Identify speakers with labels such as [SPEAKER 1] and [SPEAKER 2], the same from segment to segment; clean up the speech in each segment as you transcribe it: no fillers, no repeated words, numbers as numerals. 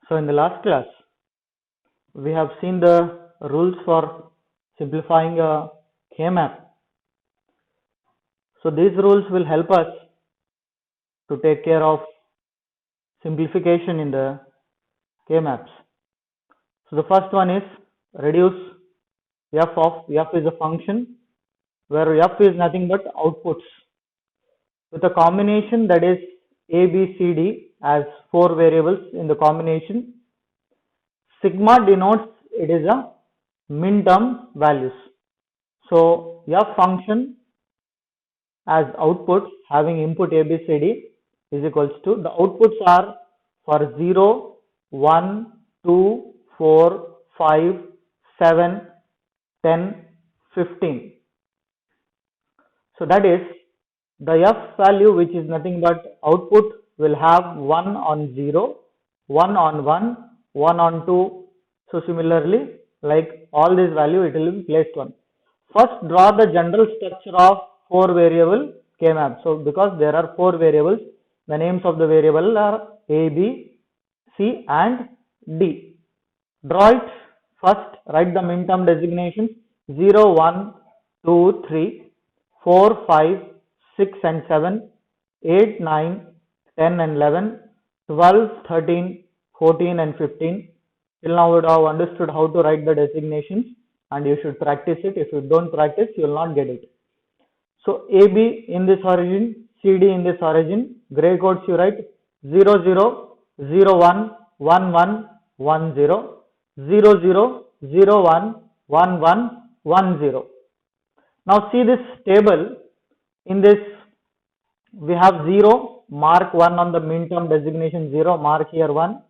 [SPEAKER 1] So in the last class, we have seen the rules for simplifying a K-map. So these rules will help us to take care of simplification in the K-maps. So the first one is reduce f of f is a function where f is nothing but outputs with a combination that is a, b, c, d as 4 variables in the combination. Sigma denotes it is a min-term values. So f function as output having input a, b, c, d is equals to, the outputs are for 0, 1, 2, 4, 5, 7, 10, 15. So that is the f value, which is nothing but output, will have 1 on 0, 1 on 1, 1 on 2. So similarly, like all these value, it will be placed 1. First, draw the general structure of 4 variable K-map. So because there are 4 variables, the names of the variable are A, B, C and D. Draw it. First, write the min-term designations 0, 1, 2, 3, 4, 5, 6 and 7, 8, 9, 10 and 11, 12, 13, 14 and 15. Till now you would have understood how to write the designations and you should practice it. If you don't practice, you will not get it. So AB in this origin, CD in this origin, gray codes you write 0, 0, 0, 1, 1, 1, 1, 0, 0, 0, 0, 1, 1, 1, 1, 0. Now see this table. In this we have 0, mark 1 on the min-term designation 0, mark here 1,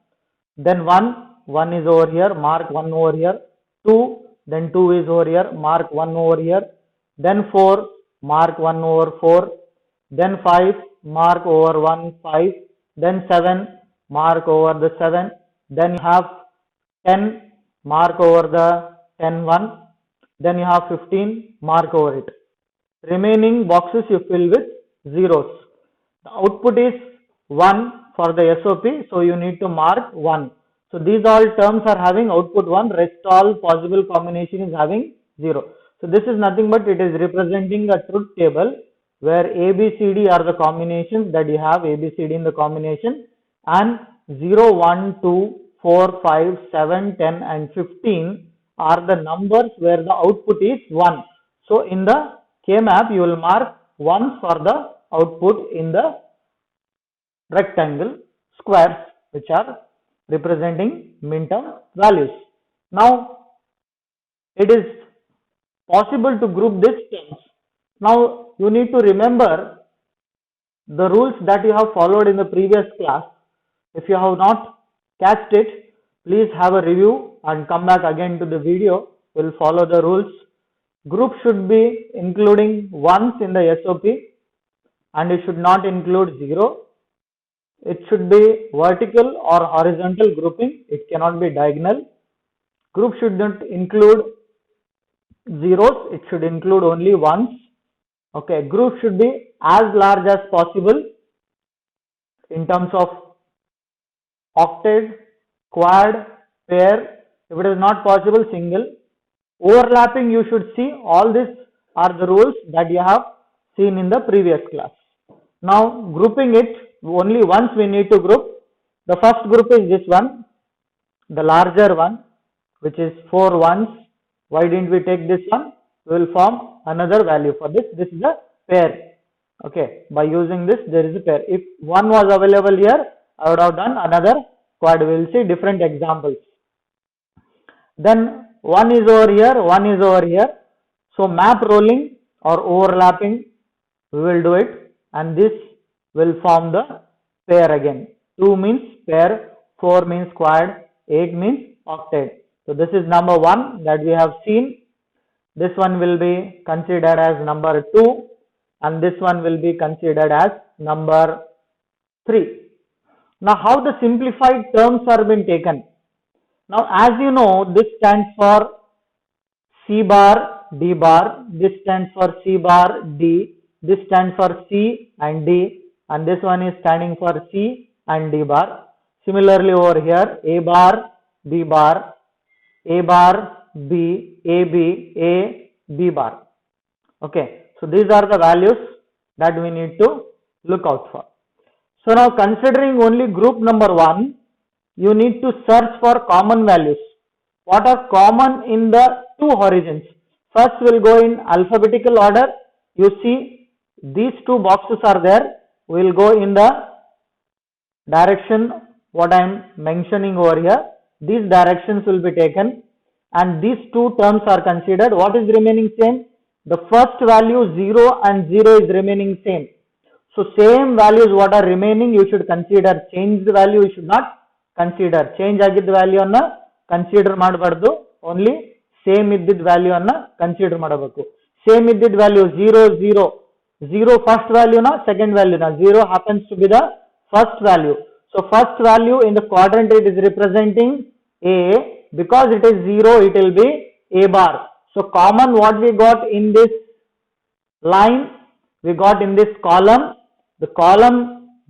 [SPEAKER 1] then 1 is over here, mark 1 over here, 2, then 2 is over here, mark 1 over here, then 4, mark 1 over 4, then 5, mark over 1, 5, then 7, mark over the 7, then you have 10, mark over the 10, 1, then you have 15, mark over it. Remaining boxes you fill with zeros. The output is 1 for the SOP, so you need to mark 1. So these all terms are having output 1, rest all possible combination is having 0. So this is nothing but it is representing a truth table where A, B, C, D are the combinations that you have A, B, C, D in the combination, and 0, 1, 2, 4, 5, 7, 10 and 15 are the numbers where the output is 1. So in the K-map you will mark 1 for the output in the rectangle squares which are representing min-term values. Now it is possible to group these terms. Now you need to remember the rules that you have followed in the previous class. If you have not catched it, please have a review and come back again to the video. We will follow the rules. Group should be including ones in the SOP and it should not include 0. It should be vertical or horizontal grouping. It cannot be diagonal. Group should not include zeros. It should include only ones. Okay. Group should be as large as possible in terms of octet, quad, pair. If it is not possible, single. Overlapping you should see. All these are the rules that you have seen in the previous class. Now grouping it, only once we need to group. The first group is this one, the larger one, which is 4 ones. Why didn't we take this one? We will form another value for this. This is a pair. Okay, by using this there is a pair. If one was available here, I would have done another quad. We will see different examples. Then 1 is over here, 1 is over here. So map rolling or overlapping, we will do it, and this will form the pair again. 2 means pair, 4 means quad, 8 means octet. So this is number 1 that we have seen. This one will be considered as number 2 and this one will be considered as number 3. Now how the simplified terms are being taken? Now as you know, this stands for C bar, D bar, this stands for C bar, D, this stands for C and D, and this one is standing for C and D bar. Similarly over here, A bar, B bar, A bar, B, A, B, A, B bar. Okay, so these are the values that we need to look out for. So now considering only group number 1, you need to search for common values. What are common in the two origins? First we'll go in alphabetical order. You see these two boxes are there. We'll go in the direction what I am mentioning over here. These directions will be taken and these two terms are considered. What is remaining same? The first value 0 and 0 is remaining same. So same values what are remaining you should consider. Changed value you should not consider. Change agid value anna consider ಮಾಡಬಾರದು. Only same iddid value anna consider ಮಾಡಬೇಕು. Same iddid value 0 0 0 first value na second value na 0 happens to be the first value. So first value in the quadrant it is representing A, because it is 0 it will be A bar. So common what we got in this line, we got in this column, the column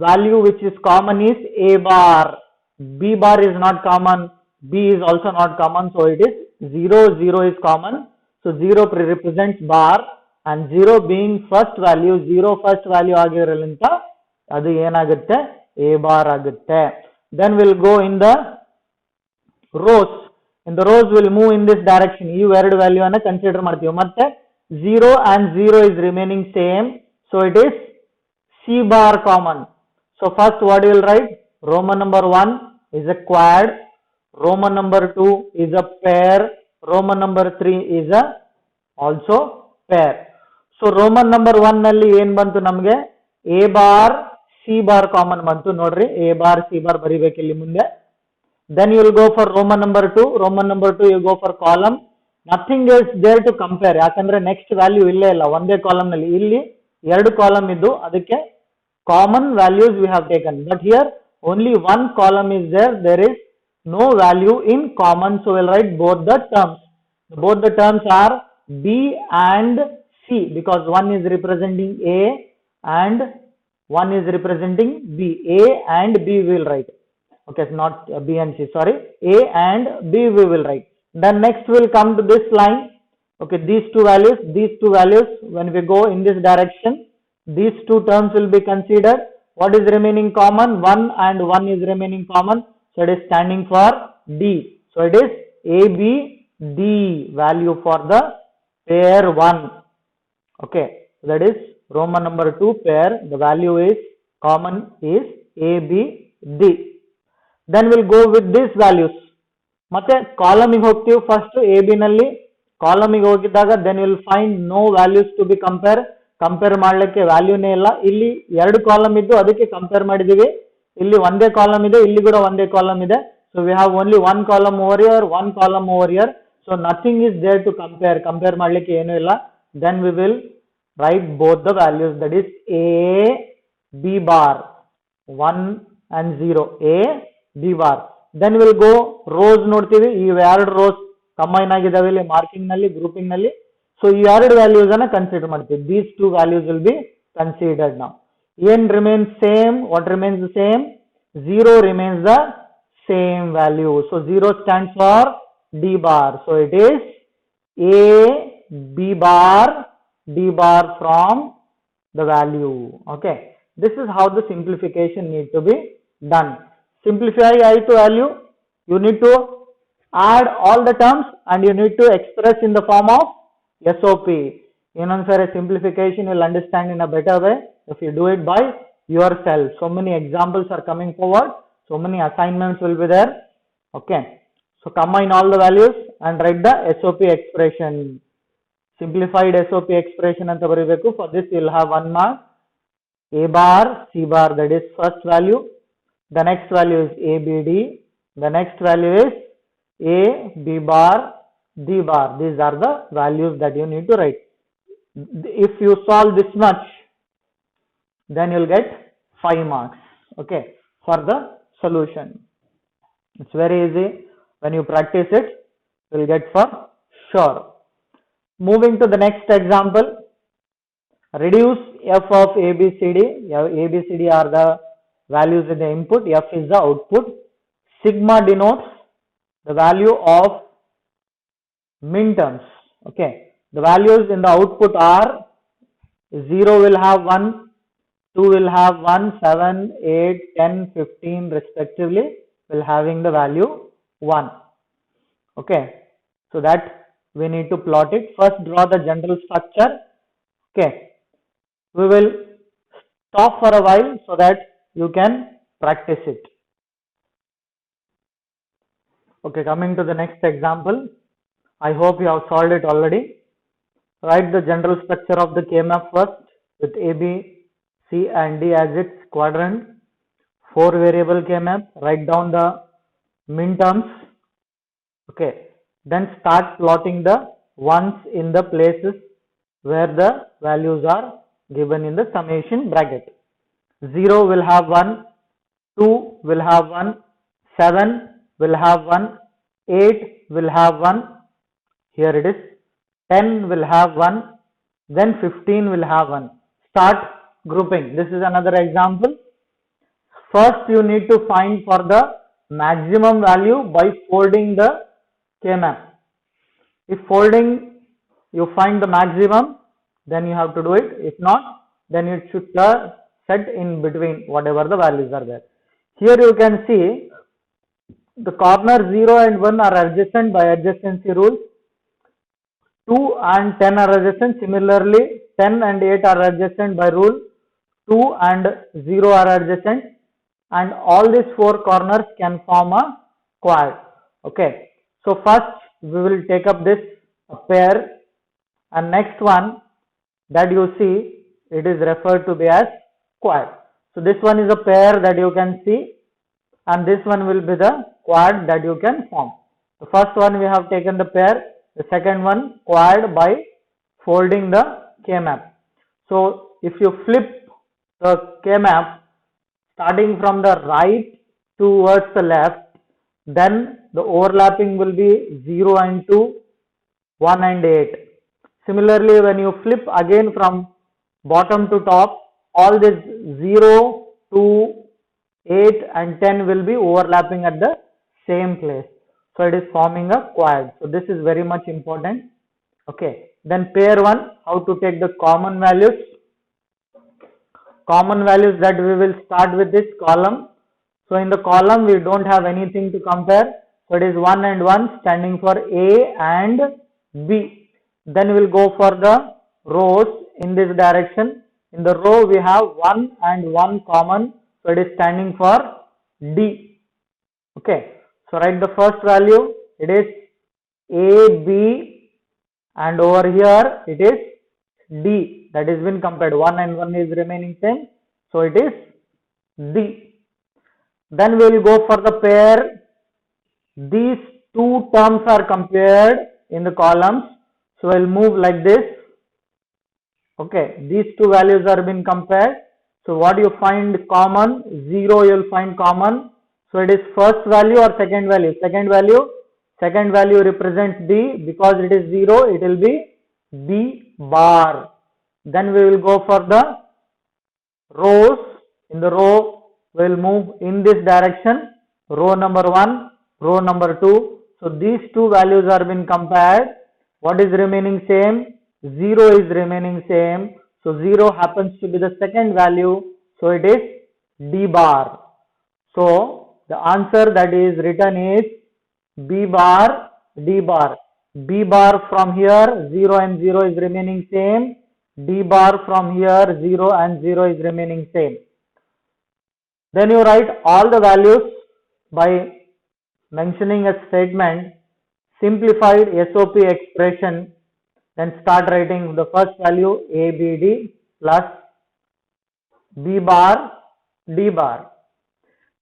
[SPEAKER 1] value which is common is A bar. B bar is not common, B is also not common, so it is 0 0 is common. So 0 represents bar and 0 being first value, 0 first value ಆಗಿರಲಿಂತ ಅದು ಏನಾಗುತ್ತೆ A bar ಆಗುತ್ತೆ. Then we'll go in the rows. In the rows we'll move in this direction. ಈ ಎರಡು value ಅನ್ನು consider ಮಾಡ್ತೀವಿ. ಮತ್ತೆ 0 and 0 is remaining same, so it is C bar common. So first what you will write? Roman number 1 is a quad, Roman number 2 is a pair, Roman number 3 is a also pair. So Roman number 1 ನಲ್ಲಿ ಏನು ಬಂತು ನಮಗೆ? A bar C bar common ಬಂತು ನೋಡ್ರಿ. A bar C bar ಬರಿಬೇಕು ಇಲ್ಲಿ ಮುಂದೆ. Then you will go for Roman number 2. Roman number 2 you go for column. Nothing is there to compare. ಯಾಕಂದ್ರೆ next value ಇಲ್ಲೇ ಇಲ್ಲ, ಒಂದೇ ಕಾಲಮ್ ನಲ್ಲಿ. ಇಲ್ಲಿ ಎರಡು ಕಾಲಮ್ ಇದ್ದು ಅದಕ್ಕೆ common values we have taken. But here only one column is there. There is no value in common. So we'll write both the terms. Both the terms are B and C because one is representing A and one is representing B. A and B we will write. Okay, it's not B and C, sorry. A and B we will write. Then next we will come to this line. Okay, these two values, when we go in this direction, these two terms will be considered. What is remaining common? 1 and 1 is remaining common. So it is standing for D. So it is ABD value for the pair 1. Okay, that is Roman number 2 pair. The value is common is ABD. Then we'll go with these values. ಮತ್ತೆ ಕಾಲಮಿಗೆ ಹೋಗ್ತೀವಿ first A B ನಲ್ಲಿ. ಕಾಲಮಿಗೆ ಹೋಗಿದ್ದಾಗ then will find no values to be compare ಮಾಡ್ಲಿಕ್ಕೆ ವ್ಯಾಲ್ಯೂನೇ ಇಲ್ಲ. ಇಲ್ಲಿ ಎರಡು ಕಾಲಮ್ ಇದ್ದು ಅದಕ್ಕೆ ಕಂಪೇರ್ ಮಾಡಿದೀವಿ. ಇಲ್ಲಿ ಒಂದೇ ಕಾಲಮ್ ಇದೆ, ಇಲ್ಲಿ ಕೂಡ ಒಂದೇ ಕಾಲಮ್ ಇದೆ. So we have only one column over here, one column over here. So nothing is there to compare ಮಾಡ್ಲಿಕ್ಕೆ ಏನೂ ಇಲ್ಲ. Then we will write both the values, that is A B bar 1 and 0 A B bar. Then we'll go rows ನೋಡ್ತೀವಿ. ಈ ಎರಡು rose combine ಆಗಿದಾವೆ ಇಲ್ಲಿ marking ನಲ್ಲಿ, grouping ನಲ್ಲಿ. ಸೊ ಈ ಎರಡು ವ್ಯಾಲ್ಯೂಸ್ ಅನ್ನ ಕನ್ಸಿಡರ್ ಮಾಡ್ತೀವಿ. These two values will be considered now. N remains same. What remains the same? 0 remains the same value. So 0 stands for D bar. So it is A B bar D bar from the value. Okay, this is how the simplification need to be done. Simplify I to value, you need to add all the terms and you need to express in the form of SOP. Sir, simplification you will understand in a better way if you do it by yourself. So many examples are coming forward, so many assignments will be there. Okay, so combine all the values and write the SOP expression. Simplified SOP expression anta baribeku. For this you will have 1 mark. A bar C bar, that is first value. The next value is ABD. The next value is A B bar D bar. These are the values that you need to write. If you solve this much, then you will get 5 marks. Okay, for the solution. It's very easy. When you practice it, you will get for sure. Moving to the next example, reduce f of ABCD. ABCD are the values in the input, f is the output. sigma denotes the value of min terms. Okay, the values in the output are 0 will have 1, 2 will have 1, 7, 8, 10, 15 respectively will having the value 1. Okay, so that we need to plot it. First draw the general structure. Okay, we will stop for a while so that you can practice it. Okay, coming to the next example. I hope you have solved it already. Write the general structure of the K-map first with A, B, C and D as its quadrant. 4 variable K-map. Write down the min terms. Okay. Then start plotting the ones in the places where the values are given in the summation bracket. 0 will have 1, 2 will have 1, 7 will have 1, 8 will have 1, here it is, 10 will have 1, then 15 will have 1. Start grouping. This is another example. First you need to find for the maximum value by folding the K-map. If folding you find the maximum, then you have to do it. If not, then it should set in between whatever the values are there. Here you can see the corner 0 and 1 are adjacent by adjacency rule. 2 and 10 are adjacent. Similarly, 10 and 8 are adjacent by rule. 2 and 0 are adjacent. And all these 4 corners can form a quad. Okay. So first we will take up this pair, and next one that you see, it is referred to be as quad. So this one is a pair that you can see, and this one will be the quad that you can form. The first one we have taken the pair, the second one quad by folding the K-map. So if you flip the K-map starting from the right towards the left, then the overlapping will be 0 and 2, 1 and 8. Similarly, when you flip again from bottom to top, all this 0, 2, 8 and 10 will be overlapping at the same place. So it is forming a quad. So this is very much important. Okay. Then pair 1, how to take the common values. Common values that we will start with this column. So in the column we don't have anything to compare. So it is 1 and 1 standing for A and B. Then we will go for the rows in this direction. In the row we have 1 and 1 common. So it is standing for D. Okay. So write the first value. It is A, B, and over here it is D. That is been compared. 1 and 1 is remaining same. So it is D. Then we will go for the pair. These two terms are compared in the columns. So we will move like this. Okay. These two values are being compared. So what you find common? 0 you will find common. So it is first value or second value? Second value. Second value represents B. Because it is 0, it will be B bar. Then we will go for the rows. In the row we will move in this direction. Row number 1, row number 2. So these two values are being compared. What is remaining same? 0 is remaining same. So 0 happens to be the second value. So it is D bar. So the answer that is written is B bar, D bar. B bar from here, 0 and 0 is remaining same. D bar from here, 0 and 0 is remaining same. Then you write all the values by mentioning a statement, simplified SOP expression. Then start writing the first value ABD plus B bar, D bar.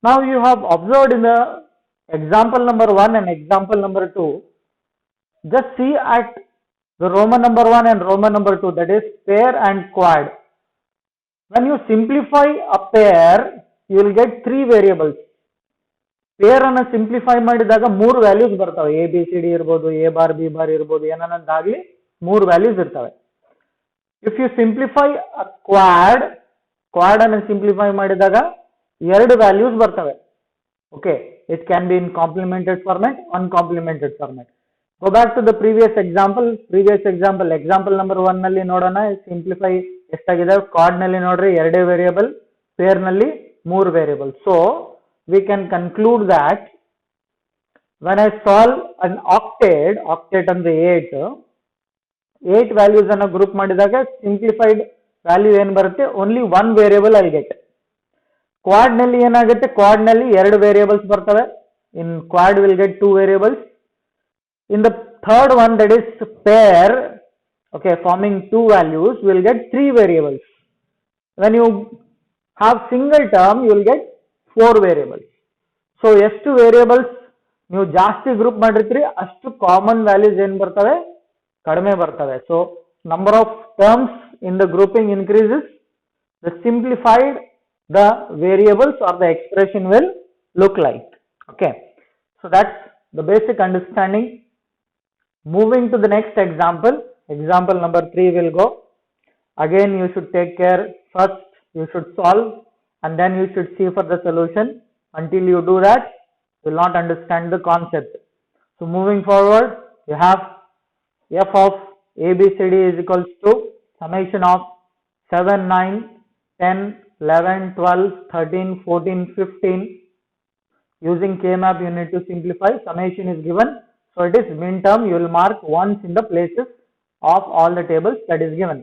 [SPEAKER 1] Now you have observed in the example number 1 and example number 2, just see at the Roman number 1 and Roman number 2, that is pair and quad. When you simplify a pair, you will get 3 variables. Pair ಅನ್ನು simplify ಮಾಡಿದಾಗ 3 values ಬರ್ತವೆ. A B C D ಇರ್ಬೋದು, A bar B bar ಇರ್ಬೋದು, ಏನನ್ನದಾಗಲಿ 3 values ಇರ್ತವೆ. If you simplify a quad ಅನ್ನು simplify ಮಾಡಿದಾಗ 2 values ಬರ್ತವೆ. Okay, it can be in complemented format, uncomplemented format. Go back to the previous example. Example number 1 ನಲ್ಲಿ ನೋಡೋಣ. Simplify ಎಷ್ಟಾಗಿದೆ? ಕ್ವಾಡ್ ನಲ್ಲಿ ನೋಡ್ರಿ 2 ವೇರಿಯಬಲ್, ಪೇರ್ ನಲ್ಲಿ 3 variable. So we can conclude that when I solve an octet ಅಂದ್ರೆ 8 values ಅನ್ನು group ಮಾಡಿದಾಗ simplified value ಏನು ಬರುತ್ತೆ? Only 1 variable I get. Quad ನಲ್ಲಿ ಏನಾಗುತ್ತೆ? ಕ್ವಾಡ್ ನಲ್ಲಿ 2 ವೇರಿಯಬಲ್ಸ್ ಬರ್ತವೆ. In quad will get 2 variables. In the third one, that is pair, okay, forming 2 values, we will get 3 variables. When you have single term, you will get 4 variables. So ಎಷ್ಟು variables ನೀವು ಜಾಸ್ತಿ group ಮಾಡಿರ್ತೀರಿ ಅಷ್ಟು common values ಏನು ಬರ್ತವೆ? ಕಡಿಮೆ ಬರ್ತವೆ. So number of terms in the grouping increases, the simplified the variables or the expression will look like. Okay, so that's the basic understanding. Moving to the next example, example number 3 will go. Again, you should take care. First, you should solve and then you should see for the solution. Until you do that, you will not understand the concept. So, moving forward, you have f of ABCD is equals to summation of 7, 9, 10, 11, 12, 13, 14, 15. Using K-map, you need to simplify. Summation is given. So it is min term, you will mark once in the places of all the tables that is given.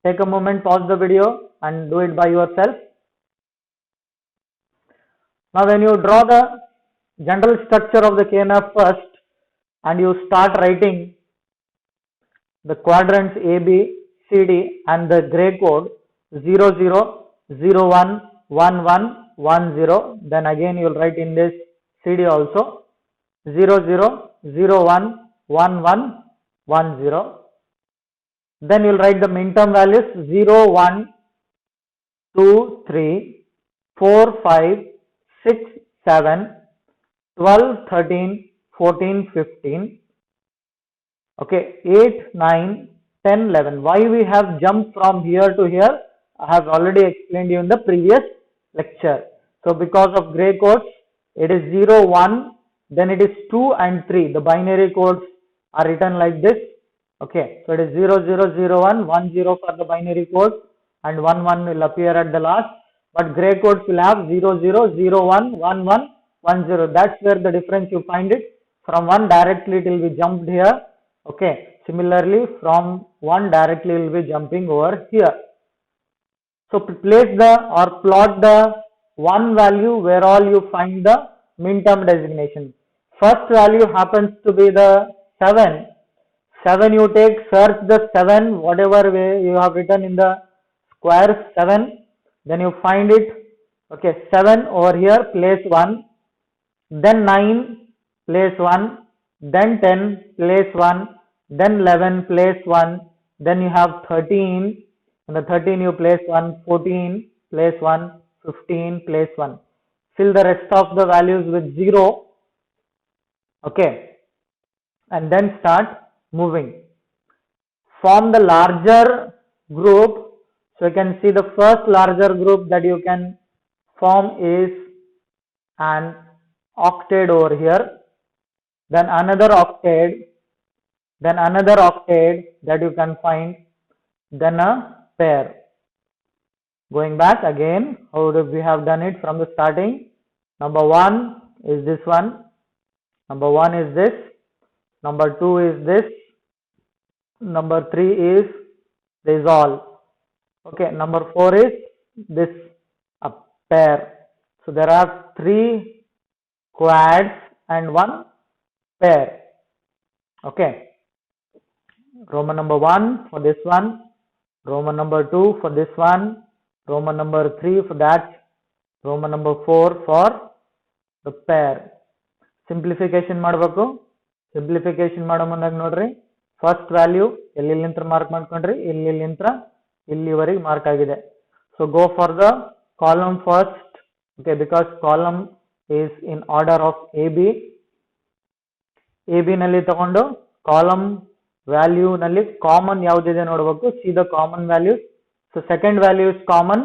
[SPEAKER 1] Take a moment, pause the video and do it by yourself. Now when you draw the general structure of the K-map first and you start writing the quadrants A, B, C, D and the gray code 0, 0, 0, 1, 1, 1, 1, 0, then again you will write in this CD also 0, 0, 0, 1, 1, 1, 1, 0. Then you will write the min term values 0, 1, 2, 3, 4, 5, 6, 7, 12, 13, 14, 15. Okay, 8, 9, 10, 11. Why we have jumped from here to here? I have already explained you in the previous lecture. So because of gray codes, it is 0, 1, then it is 2 and 3. The binary codes are written like this. Okay, so it is 0, 0, 0, 1, 1, 0 for the binary code and 1, 1 will appear at the last. But gray codes will have 0, 0, 0, 1, 1, 1, 1, 0. That's where the difference you find it. From 1 directly it will be jumped here. Okay, similarly from 1 directly will be jumping over here. So place the or plot the one value where all you find the min term designation. First value happens to be the 7. 7 you take, search the 7, whatever way you have written in the square 7, then you find it. Okay, 7 over here, place 1, then 9, place 1, then 10, place 1, then 11, place 1, then you have 13, and the 13 you place 1, 14, place 1, 15, place 1. Fill the rest of the values with 0. Okay, and then start moving. Form the larger group. So you can see the first larger group that you can form is an octet over here, then another octet that you can find, then a pair. Going back again, how would we have done it from the starting? Number 1 is this one, number 1 is this, number 2 is this, number 3 is this all. Okay, number 4 is this, a pair. So there are 3 quads and 1 pair. Okay, Roman number 1 for this one, Roman number 2 for this one, Roman number 3 for that, Roman number 4 for the pair. Simplification ಮಾಡಬೇಕು. Simplification ಮಾಡೋ ಮುಂದಾಗ ನೋಡ್ರಿ, first value ಎಲ್ಲಿಂದ mark ಮಾಡ್ಕೊಂಡ್ರಿ, ಇಲ್ಲಿಂದ ಇಲ್ಲಿವರೆಗೆ mark ಆಗಿದೆ. So go for the column first. Okay, because column is in order of A B ನಲ್ಲಿ ತಗೊಂಡು ಕಾಲಮ್ ವ್ಯಾಲ್ಯೂ ನಲ್ಲಿ ಕಾಮನ್ ಯಾವುದಿದೆ ನೋಡಬೇಕು. C the common values. So second value is common.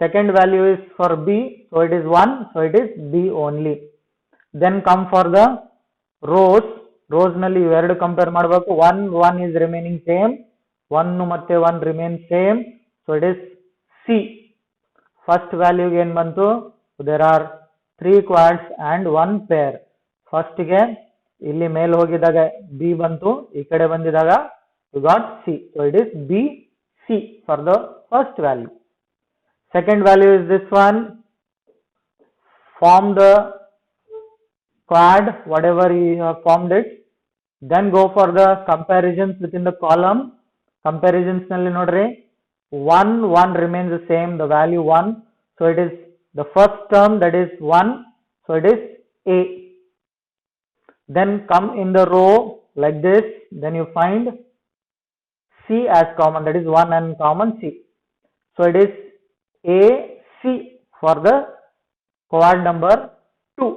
[SPEAKER 1] Second value is for B, so it is 1, so it is B only. Then come for the rows. Rows nalli iವೆರಡು compare ಮಾಡಬೇಕು. 1 is remaining same, 1 ಮತ್ತೆ 1 remain same, so it is C. First value ಏನು ಬಂತು? There are 3 quads and 1 pair. First ಗೆ ಇಲ್ಲಿ ಮೇಲೆ ಹೋಗಿದಾಗ B ಬಂತು, ಈ ಕಡೆ ಬಂದಿದಾಗ you got C, so it is B C for the first value. Second value is this one. Form the quad whatever you have formed it, then go for the comparisons within the column. Comparisons nalli nodri 1 remains the same, the value 1, so it is the first term, that is 1, so it is A. Then come in the row like this, then you find C as common, that is 1 and common C, so it is A C for the quad number 2.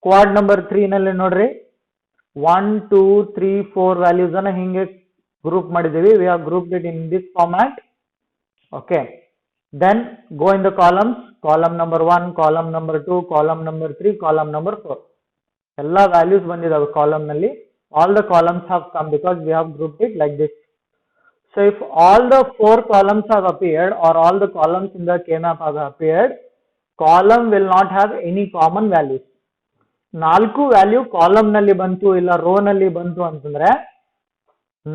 [SPEAKER 1] Quad number 3 nalli nodri 1 2 3 4 values ana hinge group ಮಾಡಿದೀವಿ. We have grouped it in this format. Okay, then go in the columns. Column number 1, column number 2, column number 3, column number 4. ಎಲ್ಲ values ಬಂದಿದಾವೆ column ನಲ್ಲಿ. All the columns have come because we have grouped it like this. So if all the 4 columns have appeared or all the columns in the K-map have appeared, column will not have any common values. 4 value column ನಲ್ಲಿ ಬಂತು ಇಲ್ಲ rho ನಲ್ಲಿ ಬಂತು ಅಂತಂದ್ರೆ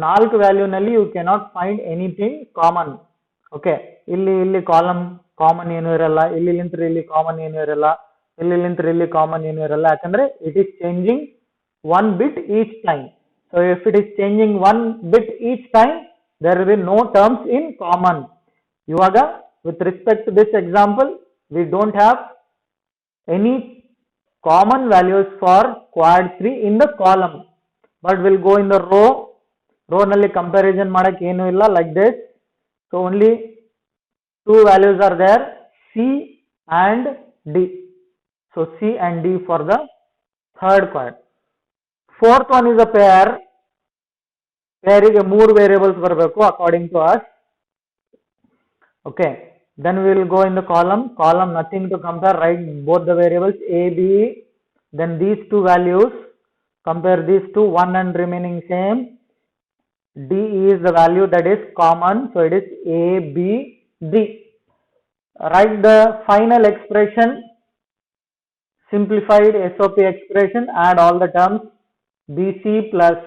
[SPEAKER 1] 4 value ನಲ್ಲಿ you cannot find anything common. Okay, ಇಲ್ಲಿ column common ಏನು ಇರಲ್ಲ, ಇಲ್ಲಿ ಕಾಮನ್ ಏನು ಇರಲ್ಲ, ಇಲ್ಲಿ ಕಾಮನ್ ಏನು ಇರಲ್ಲ, ಯಾಕಂದ್ರೆ it is changing 1 bit each time. So if it is changing 1 bit each time, there will be no terms in common. ಇವಾಗ with respect to this example, we don't have any common values for quad 3 in the column, but we'll go in the row. Row nalli comparison madak enu illa, like this. So only 2 values are there, C and D. So C and D for the third quad. Fourth one is a pair. Pair ige 3 variables barabeku according to us. Okay, then we will go in the column. Nothing to compare, write both the variables A, B, then these 2 values, compare these 2, 1 and remaining same. D is the value that is common, so it is A, B, D. Write the final expression, simplified SOP expression, add all the terms. BC plus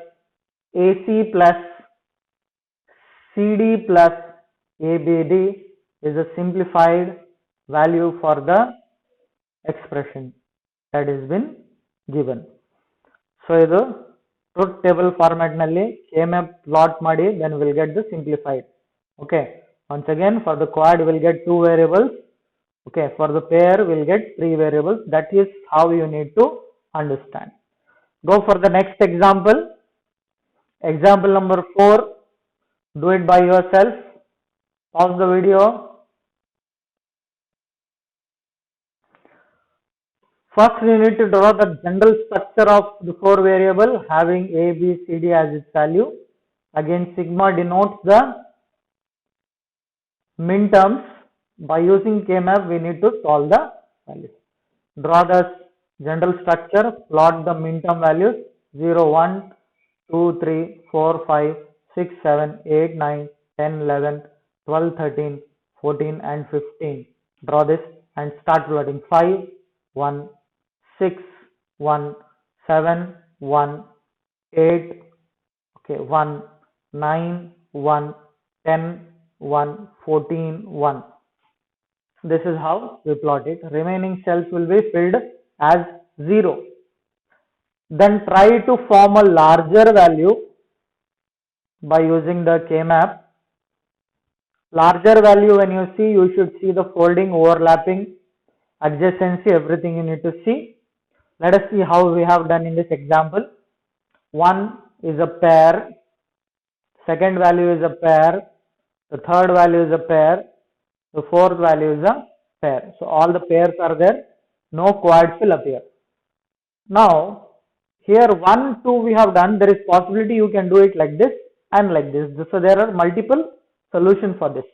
[SPEAKER 1] AC plus CD plus ABD is a simplified value for the expression that has been given. So idu truth table format nalli K-map plot ಮಾಡಿ, then we'll get the simplified. Okay, once again for the quad we'll get 2 variables. Okay, for the pair we'll get 3 variables. That is how you need to understand. Go for the next example. Example number 4. Do it by yourself. Pause the video. First we need to draw the general structure of the 4 variable having A, B, C, D as its value. Again, sigma denotes the min terms. By using K-map we need to solve the values. Draw the general structure, plot the min term values 0, 1, 2, 3, 4, 5, 6, 7, 8, 9, 10, 11, 12, 13, 14 and 15. Draw this and start plotting. 5, 1, 6, 1, 7, 1, 8, okay, 1, 9, 1, 10, 1, 14, 1. This is how we plot it. Remaining cells will be filled as 0. Then try to form a larger value by using the K-map. Larger value, when you see, you should see the folding, overlapping, adjacency, everything you need to see. Let us see how we have done in this example. 1 is a pair, second value is a pair, the third value is a pair, the fourth value is a pair. So all the pairs are there, no quads will appear. Now here 1, 2 we have done. There is possibility you can do it like this and like this. So there are multiple solutions for this.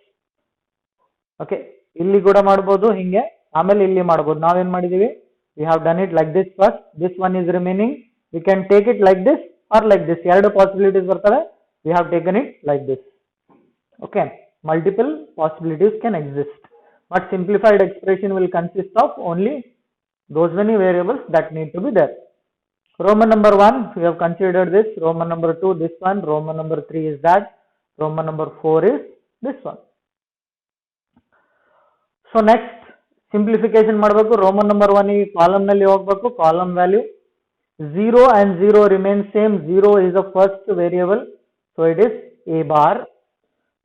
[SPEAKER 1] Okay, ಇಲ್ಲಿ ಕೂಡ ಮಾಡಬಹುದು, ಹಿಂಗೆ ಆಮೇಲೆ ಇಲ್ಲಿ ಮಾಡಬಹುದು. ನಾವೇನ್ ಮಾಡಿದೀವಿ, we have done it like this first. This one is remaining. We can take it like this or like this. ಎರಡು possibilities ಬರ್ತವೆ. We have taken it like this. Okay, multiple possibilities can exist, but simplified expression will consist of only those many variables that need to be there. Roman number 1, we have considered this. Roman number 2, this one. Roman number 3 is that. Roman number 4 is this one. So next simplification ಮಾಡಬೇಕು. Roman number 1 ಗೆ column ನಲ್ಲಿ ಹೋಗಬೇಕು. Column value 0 and 0 remain same. 0 is the first variable, so it is a bar.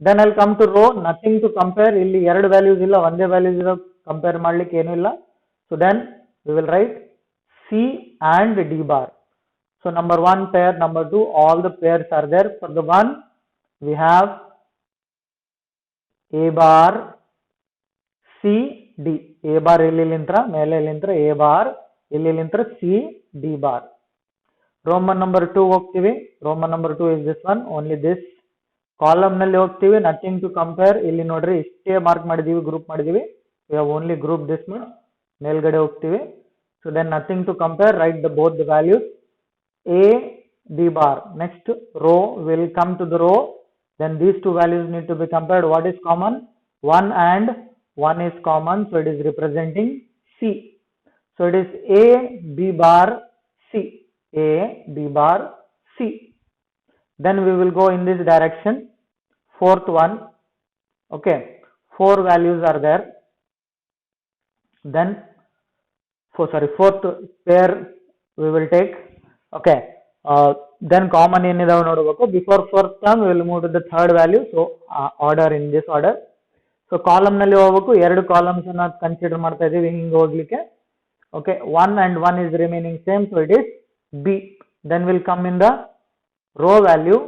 [SPEAKER 1] Then I'll come to row, nothing to compare. ಇಲ್ಲಿ ಎರಡು values ಇಲ್ಲ, ಒಂದೇ values ಇದೆ, compare ಮಾಡಲಿಕ್ಕೆ ಏನೂ ಇಲ್ಲ. So then we will write C and D bar. So number 1 pair, number 2, all the pairs are there. For the 1 we have A bar, C, D. A bar ಇಲ್ಲಿಂತ್ರ ಮೇಲೆ ಇಲ್ಲಿಂತ್ರ A bar, ಇಲ್ಲಿಂತ್ರ C, D bar. Roman number 2 ಹೋಗ್ತೀವಿ. Roman number 2 is this one, only this. Column ನಲ್ಲಿ ಹೋಗ್ತೀವಿ, nothing to compare. ಇಲ್ಲಿ ನೋಡ್ರಿ ಇಷ್ಟೇ mark ಮಾಡಿದೀವಿ, group ಮಾಡಿದೀವಿ. We have only grouped this one. ಮೇಲ್ಗಡೆ ಹೋಗ್ತೀವಿ. So then nothing to compare, write both the values. A, D bar. Next row will come to the row. Then these two values need to be compared. What is common? 1 and 1 is common, so it is representing C. So it is A, B bar, C. A, B bar, C. Then we will go in this direction. Fourth one. Okay, 4 values are there. Then fourth pair we will take. Okay, then common ಏನಿದಾವೆ ನೋಡಬೇಕು. Before fourth term we will move to the third value. So order in this order. So column ನಲ್ಲಿ ಹೋಗಬೇಕು. ಎರಡು columns ಅನ್ನ consider ಮಾಡ್ತಾ ಇದೀವಿ ಹಿಂಗೆ ಹೋಗ್ಲಿಕ್ಕೆ. Okay, 1 and 1 is remaining same, so it is B. Then will come in the row value.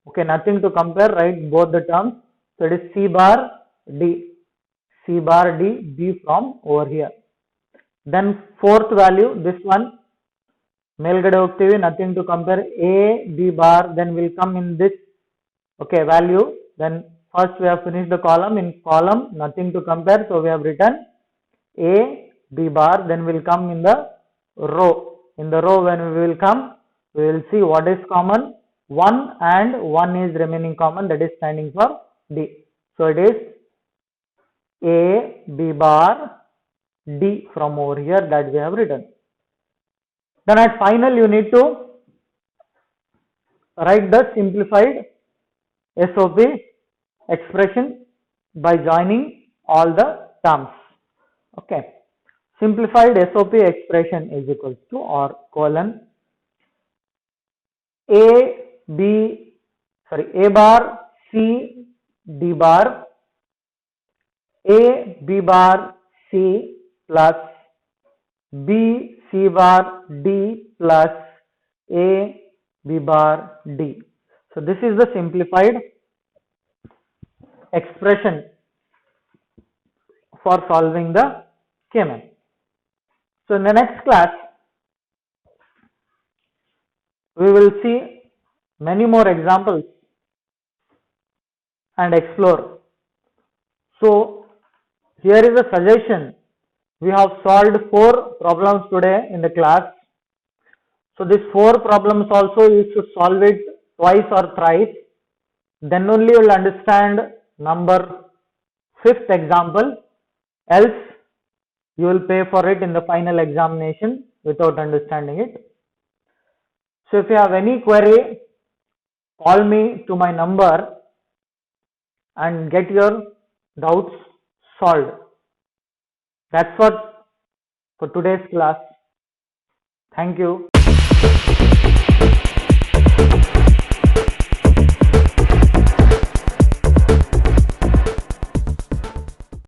[SPEAKER 1] Okay, nothing to compare, write both the terms. So it is C bar D. C bar D, B from over here. Then fourth value, this one. ಮೇಲ್ಗಡೆ ಹೋಗ್ತೀವಿ, nothing to compare. A, B bar, then will come in this, okay, value. Then first we have finished the column. In column, nothing to compare, so we have written A, B bar, then will come in the row. In the row, when we will come, we will see what is common. 1 and 1 is remaining common, that is standing for D. So it is A, B bar, D from over here that we have written. Then at final you need to write the simplified SOP expression by joining all the terms. Okay, simplified SOP expression is equal to or colon A bar C D bar A B bar C plus B C bar D plus A B bar D. So this is the simplified expression for solving the K-map. So in the next class we will see many more examples and explore. So here is a suggestion. We have solved 4 problems today in the class. So these 4 problems also you should solve it twice or thrice. Then only you will understand number 5th example. Else you will pay for it in the final examination without understanding it. So if you have any query, call me to my number and get your doubts solved. That's what for today's class. Thank you.